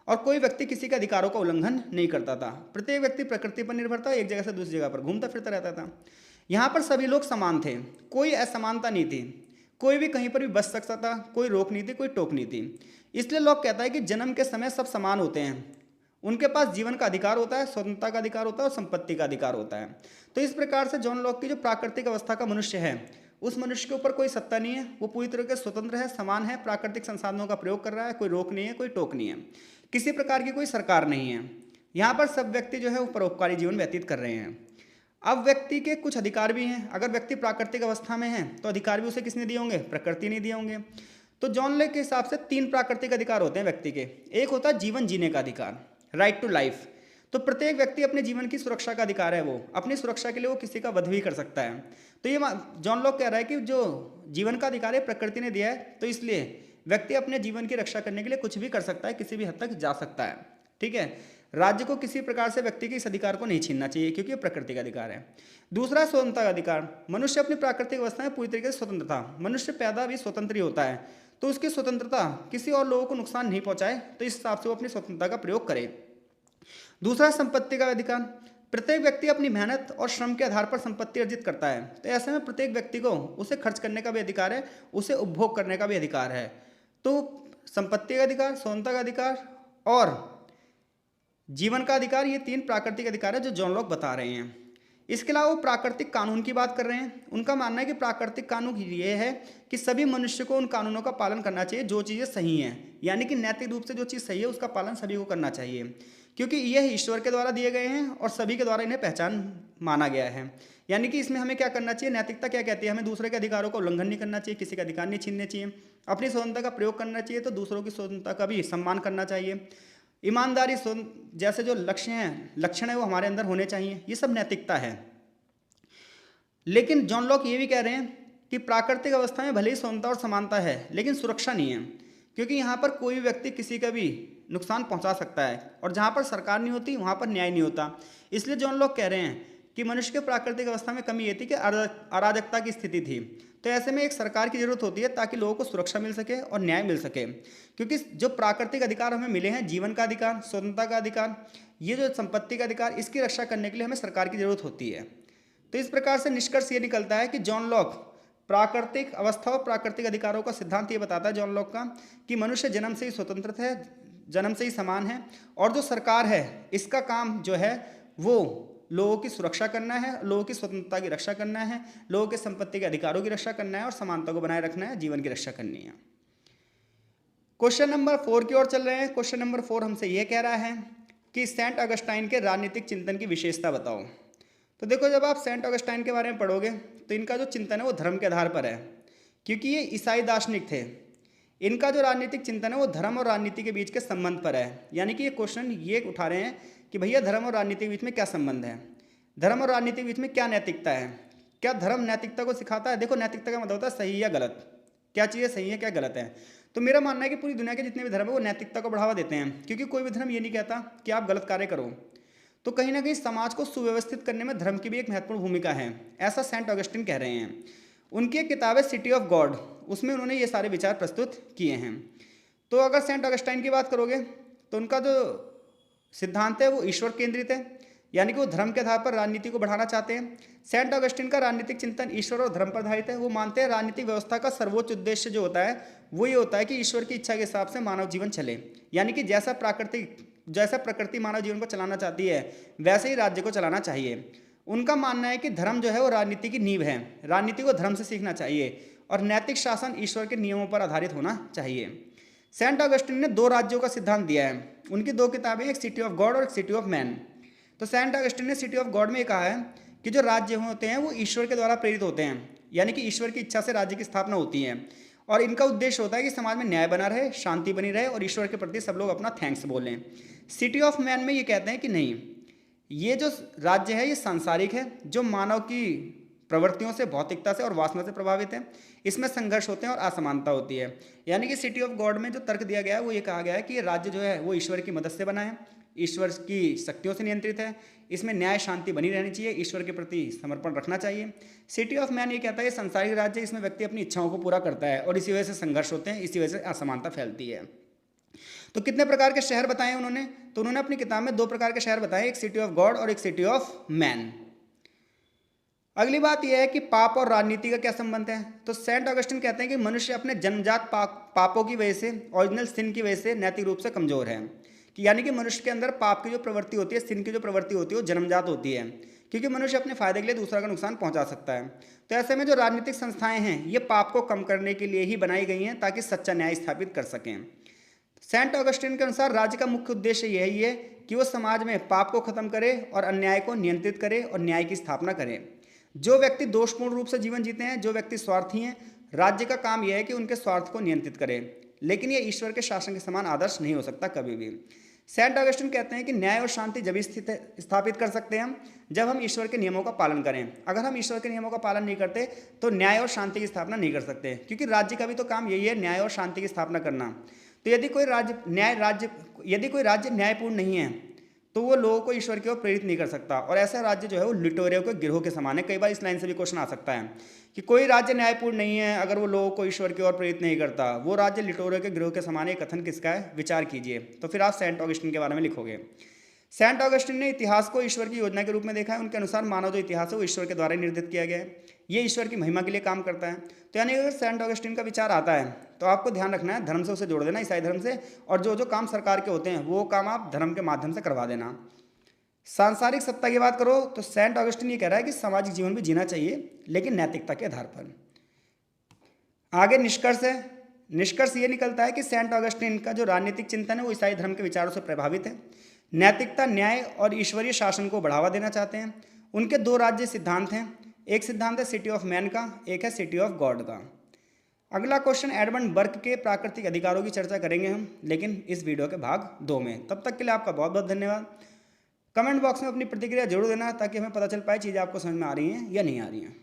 और कोई व्यक्ति किसी के अधिकारों का उल्लंघन नहीं करता था। प्रत्येक व्यक्ति प्रकृति पर निर्भर था, एक जगह से दूसरी जगह पर घूमता फिरता रहता था। यहाँ पर सभी लोग समान थे, कोई असमानता नहीं थी, कोई भी कहीं पर भी बच सकता था, कोई रोक नहीं थी, कोई टोक नहीं थी। इसलिए लोग कहता है कि जन्म के समय सब समान होते हैं, उनके पास जीवन का अधिकार होता है, स्वतंत्रता का अधिकार होता है और संपत्ति का अधिकार होता है। तो इस प्रकार से जॉन लॉक की जो प्राकृतिक अवस्था का मनुष्य है, उस मनुष्य के ऊपर कोई सत्ता नहीं है, वो पूरी तरह से स्वतंत्र है, समान है, प्राकृतिक संसाधनों का प्रयोग कर रहा है, कोई रोक नहीं है, कोई टोक नहीं है, किसी प्रकार की कोई सरकार नहीं है। यहाँ पर सब व्यक्ति जो है वो परोपकारी जीवन व्यतीत कर रहे हैं। अब व्यक्ति के कुछ अधिकार भी हैं। अगर व्यक्ति प्राकृतिक अवस्था में है तो अधिकार भी उसे किसने दिए होंगे? प्रकृति ने दिए होंगे। तो जॉन लॉक के हिसाब से 3 प्राकृतिक अधिकार होते हैं व्यक्ति के। एक होता है जीवन जीने का अधिकार, राइट टू लाइफ। तो प्रत्येक व्यक्ति अपने जीवन की सुरक्षा का अधिकार है, वो अपनी सुरक्षा के लिए वो किसी का वध भी कर सकता है। तो ये जॉन लॉक कह रहा है कि जो जीवन का अधिकार है प्रकृति ने दिया है, तो इसलिए व्यक्ति अपने जीवन की रक्षा करने के लिए कुछ भी कर सकता है, किसी भी हद तक जा सकता है। ठीक है, राज्य को किसी प्रकार से व्यक्ति के इस अधिकार को नहीं छीनना चाहिए क्योंकि ये प्रकृति का अधिकार है। दूसरा स्वतंत्रता का अधिकार। मनुष्य अपनी प्राकृतिक अवस्था में पूरी तरीके से स्वतंत्र था। मनुष्य पैदा भी स्वतंत्र ही होता है, तो उसकी स्वतंत्रता किसी और लोगों को नुकसान नहीं पहुंचाए, तो इस हिसाब से वो अपनी स्वतंत्रता का प्रयोग करे। दूसरा संपत्ति का अधिकार। प्रत्येक व्यक्ति अपनी मेहनत और श्रम के आधार पर संपत्ति अर्जित करता है, तो ऐसे में प्रत्येक व्यक्ति को उसे खर्च करने का भी अधिकार है, उसे उपभोग करने का भी अधिकार है। तो संपत्ति का अधिकार, स्वतंत्रता का अधिकार और जीवन का अधिकार, ये 3 प्राकृतिक अधिकार है जो जॉन लॉक बता रहे हैं। इसके अलावा वो प्राकृतिक कानून की बात कर रहे हैं। उनका मानना है कि प्राकृतिक कानून ये है कि सभी मनुष्य को उन कानूनों का पालन करना चाहिए जो चीज़ें सही हैं, यानी कि नैतिक रूप से जो चीज़ सही है उसका पालन सभी को करना चाहिए, क्योंकि यह ईश्वर के द्वारा दिए गए हैं और सभी के द्वारा इन्हें पहचान माना गया है। यानी कि इसमें हमें क्या करना चाहिए? नैतिकता क्या कहती है? हमें दूसरे के अधिकारों का उल्लंघन नहीं करना चाहिए, किसी का अधिकार नहीं छीनने चाहिए, अपनी स्वतंत्रता का प्रयोग करना चाहिए, तो दूसरों की स्वतंत्रता का भी सम्मान करना चाहिए। ईमानदारी जैसे जो लक्षण है वो हमारे अंदर होने चाहिए। ये सब नैतिकता है। लेकिन जॉन लॉक ये भी कह रहे हैं कि प्राकृतिक अवस्था में भले ही स्वतंत्रता और समानता है, लेकिन सुरक्षा नहीं है, क्योंकि यहाँ पर कोई भी व्यक्ति किसी का भी नुकसान पहुँचा सकता है और जहाँ पर सरकार नहीं होती वहाँ पर न्याय नहीं होता। इसलिए जॉन लॉक कह रहे हैं कि मनुष्य के प्राकृतिक अवस्था में कमी ये थी कि अराजकता की स्थिति थी। तो ऐसे में एक सरकार की जरूरत होती है ताकि लोगों को सुरक्षा मिल सके और न्याय मिल सके, क्योंकि जो प्राकृतिक अधिकार हमें मिले हैं, जीवन का अधिकार, स्वतंत्रता का अधिकार, ये जो संपत्ति का अधिकार, इसकी रक्षा करने के लिए हमें सरकार की जरूरत होती है। तो इस प्रकार से निष्कर्ष ये निकलता है कि जॉन लॉक प्राकृतिक अवस्था और प्राकृतिक अधिकारों का सिद्धांत ये बताता है जॉन लॉक का कि मनुष्य जन्म से ही स्वतंत्र है, जन्म से ही समान है, और जो सरकार है इसका काम जो है वो लोगों की सुरक्षा करना है, लोगों की स्वतंत्रता की रक्षा करना है, लोगों के संपत्ति के अधिकारों की रक्षा करना है और समानता को बनाए रखना है, जीवन की रक्षा करनी है। क्वेश्चन नंबर 4 की ओर चल रहे हैं। क्वेश्चन नंबर 4 हमसे यह कह रहा है कि सेंट ऑगस्टाइन के राजनीतिक चिंतन की विशेषता बताओ। तो देखो, जब आप सेंट ऑगस्टाइन के बारे में पढ़ोगे तो इनका जो चिंतन है वो धर्म के आधार पर है, क्योंकि ये ईसाई दार्शनिक थे। इनका जो राजनीतिक चिंतन है वो धर्म और राजनीति के बीच के संबंध पर है। यानी कि ये क्वेश्चन ये उठा रहे हैं कि भैया धर्म और राजनीति के बीच में क्या संबंध है, धर्म और राजनीति के बीच में क्या नैतिकता है, क्या धर्म नैतिकता को सिखाता है। देखो, नैतिकता का मतलब होता है सही या गलत, क्या चीज़ें सही है क्या गलत है। तो मेरा मानना है कि पूरी दुनिया के जितने भी धर्म है वो नैतिकता को बढ़ावा देते हैं, क्योंकि कोई भी धर्म ये नहीं कहता कि आप गलत कार्य करो। तो कहीं ना कहीं समाज को सुव्यवस्थित करने में धर्म की भी एक महत्वपूर्ण भूमिका है, ऐसा सेंट ऑगस्टिन कह रहे हैं। उनकी एक किताब है सिटी ऑफ गॉड, उसमें उन्होंने ये सारे विचार प्रस्तुत किए हैं। तो अगर सेंट ऑगस्टाइन की बात करोगे तो उनका जो सिद्धांत है वो ईश्वर केंद्रित है, यानी कि वो धर्म के आधार पर राजनीति को बढ़ाना चाहते हैं। सेंट ऑगस्टिन का राजनीतिक चिंतन ईश्वर और धर्म पर आधारित है। वो मानते हैं राजनीतिक व्यवस्था का सर्वोच्च उद्देश्य जो होता है वो ये होता है कि ईश्वर की इच्छा के हिसाब से मानव जीवन चले, यानी कि जैसा प्रकृति मानव जीवन को चलाना चाहती है वैसे ही राज्य को चलाना चाहिए। उनका मानना है कि धर्म जो है वो राजनीति की नींव है, राजनीति को धर्म से सीखना चाहिए और नैतिक शासन ईश्वर के नियमों पर आधारित होना चाहिए। सेंट ऑगस्टिन ने 2 राज्यों का सिद्धांत दिया है। उनकी 2 किताबें, एक सिटी ऑफ गॉड और एक सिटी ऑफ मैन। तो सेंट ऑगस्टिन ने सिटी ऑफ गॉड में ये कहा है कि जो राज्य होते हैं वो ईश्वर के द्वारा प्रेरित होते हैं, यानी कि ईश्वर की इच्छा से राज्य की स्थापना होती है, और इनका उद्देश्य होता है कि समाज में न्याय बना रहे, शांति बनी रहे और ईश्वर के प्रति सब लोग अपना थैंक्स बोलें। सिटी ऑफ मैन में ये कहते हैं कि नहीं, ये जो राज्य है ये सांसारिक है, जो मानव की प्रवृत्तियों से, भौतिकता से और वासना से प्रभावित है। इसमें संघर्ष होते हैं और असमानता होती है। यानी कि सिटी ऑफ गॉड में जो तर्क दिया गया है वो ये कहा गया है कि ये राज्य जो है वो ईश्वर की मदद से बना है, ईश्वर की शक्तियों से नियंत्रित है, इसमें न्याय शांति बनी रहनी चाहिए, ईश्वर के प्रति समर्पण रखना चाहिए। सिटी ऑफ मैन ये कहता है ये संसारिक राज्य, इसमें व्यक्ति अपनी इच्छाओं को पूरा करता है और इसी वजह से संघर्ष होते हैं, इसी वजह से असमानता फैलती है। तो कितने प्रकार के शहर बताए उन्होंने? तो उन्होंने अपनी किताब में 2 प्रकार के शहर बताए, एक सिटी ऑफ गॉड और एक सिटी ऑफ मैन। अगली बात यह है कि पाप और राजनीति का क्या संबंध है? तो सेंट ऑगस्टिन कहते हैं कि मनुष्य अपने जन्मजात पापों की वजह से, ओरिजिनल सिन की वजह से नैतिक रूप से कमजोर है। कि यानी कि मनुष्य के अंदर पाप की जो प्रवृत्ति होती है, सिन की जो प्रवृत्ति होती है वो जन्मजात होती है, क्योंकि मनुष्य अपने फायदे के लिए दूसरा का नुकसान पहुंचा सकता है। तो ऐसे में जो राजनीतिक संस्थाएं हैं ये पाप को कम करने के लिए ही बनाई गई हैं ताकि सच्चा न्याय स्थापित कर सकें। सेंट ऑगस्टिन के अनुसार राज्य का मुख्य उद्देश्य यही है कि वो समाज में पाप को खत्म करे और अन्याय को नियंत्रित करे और न्याय की स्थापना करे। जो व्यक्ति दोषपूर्ण रूप से जीवन जीते हैं, जो व्यक्ति स्वार्थी हैं, राज्य का काम यह है कि उनके स्वार्थ को नियंत्रित करे, लेकिन ये ईश्वर के शासन के समान आदर्श नहीं हो सकता कभी भी। सेंट ऑगस्टिन कहते हैं कि न्याय और शांति जब स्थापित कर सकते हैं हम जब हम ईश्वर के नियमों का पालन करें। अगर हम ईश्वर के नियमों का पालन नहीं करते तो न्याय और शांति की स्थापना नहीं कर सकते, क्योंकि राज्य का भी तो काम यही है, न्याय और शांति की स्थापना करना। तो यदि कोई राज्य न्यायपूर्ण नहीं है तो वो लोगों को ईश्वर की ओर प्रेरित नहीं कर सकता, और ऐसा राज्य जो है वो लुटेरों के गिरोह के समान है। कई बार इस लाइन से भी क्वेश्चन आ सकता है कि कोई राज्य न्यायपूर्ण नहीं है अगर वो लोगों को ईश्वर की ओर प्रेरित नहीं करता, वो राज्य लुटेरों के गिरोह के समान है। कथन किसका है? विचार कीजिए। तो फिर आप सेंट ऑगस्टिन के बारे में लिखोगे। सेंट ऑगस्टिन ने इतिहास को ईश्वर की योजना के रूप में देखा है। उनके अनुसार मानव जो इतिहास है वो ईश्वर के द्वारा निर्धारित किया गया है, ये ईश्वर की महिमा के लिए काम करता है। तो यानी अगर सेंट ऑगस्टिन का विचार आता है तो आपको ध्यान रखना है धर्म से उसे जोड़ देना, ईसाई धर्म से, और जो जो काम सरकार के होते हैं वो काम आप धर्म के माध्यम से करवा देना। सांसारिक सत्ता की बात करो तो सेंट ऑगस्टिन ये कह रहा है कि सामाजिक जीवन भी जीना चाहिए, लेकिन नैतिकता के आधार पर। आगे निष्कर्ष है। निष्कर्ष ये निकलता है कि सेंट ऑगस्टिन का जो राजनीतिक चिंतन है वो ईसाई धर्म के विचारों से प्रभावित है। नैतिकता, न्याय और ईश्वरीय शासन को बढ़ावा देना चाहते हैं। उनके 2 राज्य सिद्धांत हैं, एक सिद्धांत है सिटी ऑफ मैन का, एक है सिटी ऑफ गॉड का। अगला क्वेश्चन एडमंड बर्क के प्राकृतिक अधिकारों की चर्चा करेंगे हम, लेकिन इस वीडियो के भाग 2 में। तब तक के लिए आपका बहुत बहुत धन्यवाद। कमेंट बॉक्स में अपनी प्रतिक्रिया जरूर देना ताकि हमें पता चल पाए चीज़ें आपको समझ में आ रही हैं या नहीं आ रही हैं।